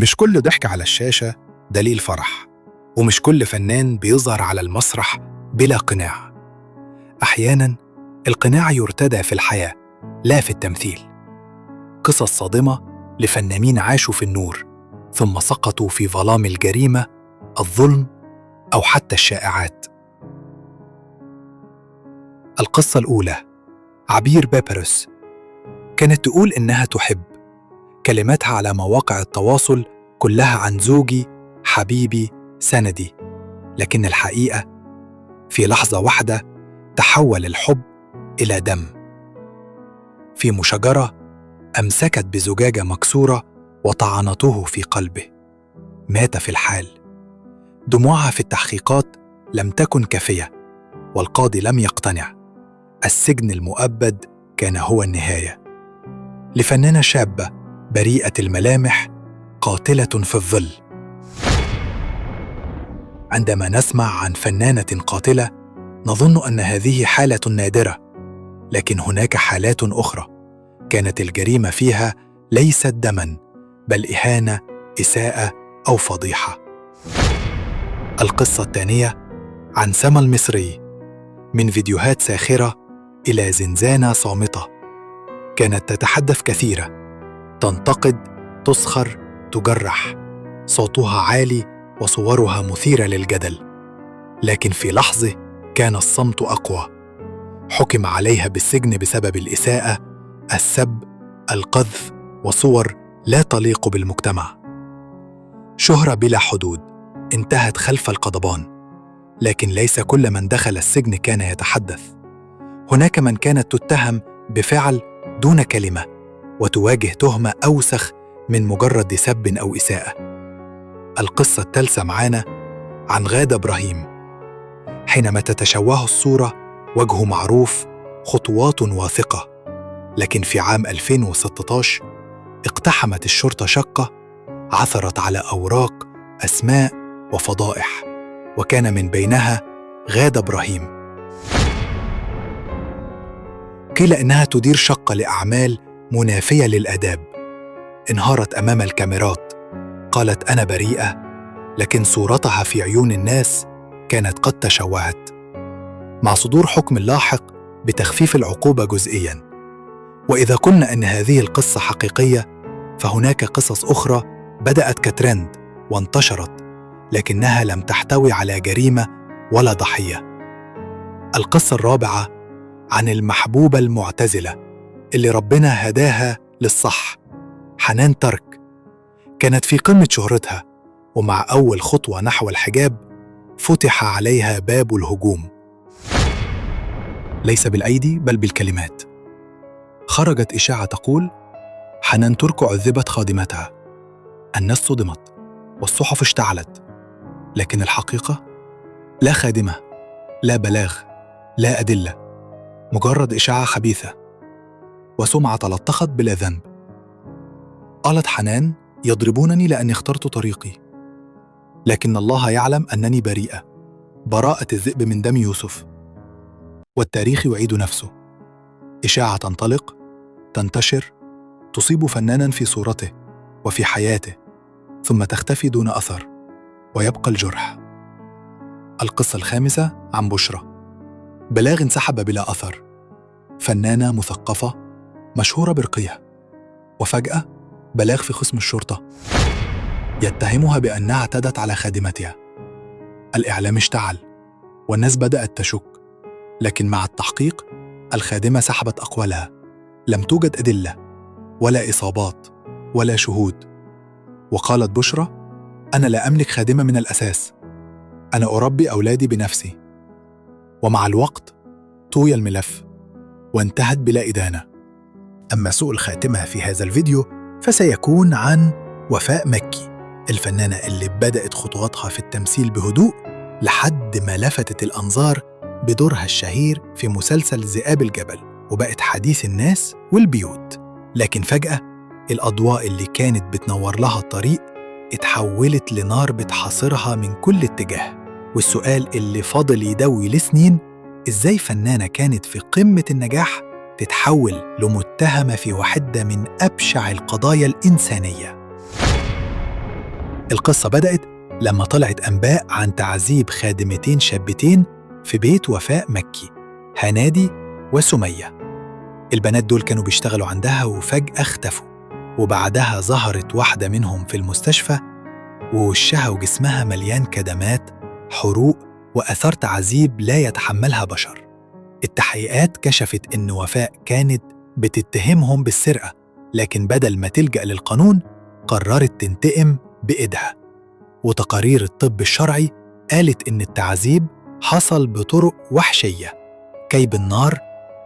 مش كل ضحك على الشاشة دليل فرح، ومش كل فنان بيظهر على المسرح بلا قناع. أحياناً القناع يرتدى في الحياة لا في التمثيل. قصص صادمة لفنانين عاشوا في النور ثم سقطوا في ظلام الجريمة، الظلم أو حتى الشائعات. القصة الأولى، عبير بيبرس، كانت تقول إنها تحب. كلماتها على مواقع التواصل كلها عن زوجي، حبيبي، سندي. لكن الحقيقة في لحظة واحدة تحول الحب إلى دم. في مشاجرة أمسكت بزجاجة مكسورة وطعنته في قلبه، مات في الحال. دموعها في التحقيقات لم تكن كافية، والقاضي لم يقتنع. السجن المؤبد كان هو النهاية لفنانة شابة بريئة الملامح، قاتلة في الظل. عندما نسمع عن فنانة قاتلة نظن أن هذه حالة نادرة، لكن هناك حالات أخرى كانت الجريمة فيها ليست دماً، بل إهانة، إساءة أو فضيحة. القصة الثانية عن سما المصري، من فيديوهات ساخرة إلى زنزانة صامتة. كانت تتحدث كثيرا، تنتقد، تسخر، تجرح. صوتها عالي وصورها مثيرة للجدل، لكن في لحظة كان الصمت أقوى. حكم عليها بالسجن بسبب الإساءة، السب، القذف، وصور لا تليق بالمجتمع. شهرة بلا حدود انتهت خلف القضبان، لكن ليس كل من دخل السجن كان يتحدث. هناك من كانت تتهم بفعل دون كلمة، وتواجه تهمة أوسخ من مجرد سب أو إساءة. القصة الثالثة معانا عن غادة إبراهيم. حينما تتشوه الصورة وجهه معروف، خطوات واثقة، لكن في عام 2016 اقتحمت الشرطة شقة، عثرت على أوراق، أسماء وفضائح، وكان من بينها غادة إبراهيم. قيل إنها تدير شقة لأعمال منافية للآداب. انهارت أمام الكاميرات، قالت أنا بريئة، لكن صورتها في عيون الناس كانت قد تشوهت. مع صدور حكم لاحق بتخفيف العقوبة جزئياً. وإذا قلنا أن هذه القصة حقيقية، فهناك قصص أخرى بدأت كترند وانتشرت، لكنها لم تحتوي على جريمة ولا ضحية. القصة الرابعة عن المحبوبة المعتزلة اللي ربنا هداها للصح، حنان ترك. كانت في قمة شهرتها، ومع أول خطوة نحو الحجاب فتح عليها باب الهجوم، ليس بالأيدي بل بالكلمات. خرجت إشاعة تقول حنان ترك عذبت خادمتها. الناس صدمت والصحف اشتعلت، لكن الحقيقة لا خادمة، لا بلاغ، لا أدلة، مجرد إشاعة خبيثة وسمعة تلطخت بلا ذنب. قالت حنان يضربونني لأني اخترت طريقي، لكن الله يعلم أنني بريئة، براءة الذئب من دم يوسف. والتاريخ يعيد نفسه. إشاعة تنطلق، تنتشر، تصيب فناناً في صورته وفي حياته، ثم تختفي دون أثر، ويبقى الجرح. القصة الخامسة عن بشرى. بلاغ انسحب بلا أثر. فنانة مثقفة مشهورة برقيها، وفجأة بلاغ في قسم الشرطة يتهمها بأنها اعتدت على خادمتها. الإعلام اشتعل والناس بدأت تشك، لكن مع التحقيق الخادمة سحبت أقوالها. لم توجد أدلة ولا إصابات ولا شهود. وقالت بشرى أنا لا أملك خادمة من الأساس، أنا أربي أولادي بنفسي. ومع الوقت طوي الملف وانتهت بلا إدانة. أما سوء الخاتمة في هذا الفيديو فسيكون عن وفاء مكي، الفنانة اللي بدأت خطواتها في التمثيل بهدوء لحد ما لفتت الأنظار بدورها الشهير في مسلسل ذئاب الجبل، وبقت حديث الناس والبيوت. لكن فجأة الأضواء اللي كانت بتنور لها الطريق اتحولت لنار بتحاصرها من كل اتجاه. والسؤال اللي فاضل يدوي لسنين، إزاي فنانة كانت في قمة النجاح تتحول لمتهمة في واحدة من أبشع القضايا الإنسانية؟ القصة بدأت لما طلعت أنباء عن تعذيب خادمتين شابتين في بيت وفاء مكي، هنادي وسمية. البنات دول كانوا بيشتغلوا عندها وفجأة اختفوا، وبعدها ظهرت واحدة منهم في المستشفى ووشها وجسمها مليان كدمات، حروق وآثار تعذيب لا يتحملها بشر. التحقيقات كشفت إن وفاء كانت بتتهمهم بالسرقة، لكن بدل ما تلجأ للقانون قررت تنتقم بإيدها. وتقارير الطب الشرعي قالت إن التعذيب حصل بطرق وحشية، كي بالنار،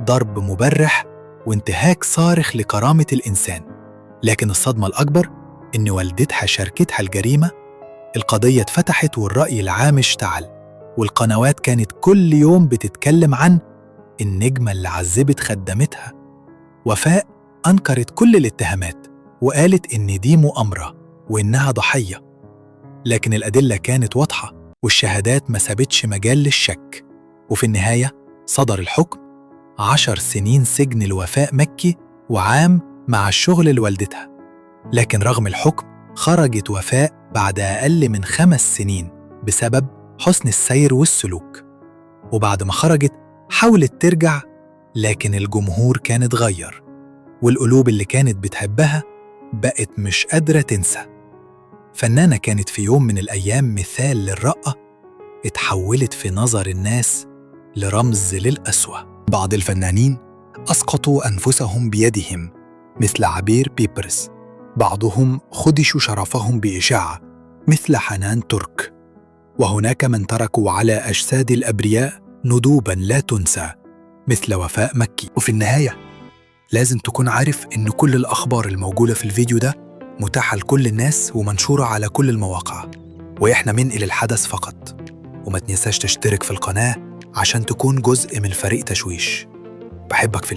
ضرب مبرح، وانتهاك صارخ لكرامة الإنسان. لكن الصدمة الأكبر إن والدتها شاركتها الجريمة. القضية اتفتحت والرأي العام اشتعل، والقنوات كانت كل يوم بتتكلم عن النجمة اللي عذبت خدمتها. وفاء أنكرت كل الاتهامات وقالت إن دي مؤامرة وإنها ضحية، لكن الأدلة كانت واضحة والشهادات ما سابتش مجال للشك. وفي النهاية صدر الحكم 10 سنين سجن لوفاء مكي وعام مع الشغل لوالدتها. لكن رغم الحكم خرجت وفاء بعد أقل من 5 سنين بسبب حسن السير والسلوك. وبعد ما خرجت حاولت ترجع، لكن الجمهور كان اتغير، والقلوب اللي كانت بتحبها بقت مش قادرة تنسى. فنانة كانت في يوم من الأيام مثال للرقة، اتحولت في نظر الناس لرمز للقسوة. بعض الفنانين أسقطوا أنفسهم بيدهم مثل عبير بيبرس، بعضهم خدشوا شرفهم بإشاعة مثل حنان ترك، وهناك من تركوا على أجساد الأبرياء ندوباً لا تنسى مثل وفاء مكي. وفي النهاية لازم تكون عارف إن كل الأخبار الموجودة في الفيديو ده متاحة لكل الناس ومنشورة على كل المواقع، وإحنا بننقل الحدث فقط. وما تنساش تشترك في القناة عشان تكون جزء من فريق تشويش. بحبك في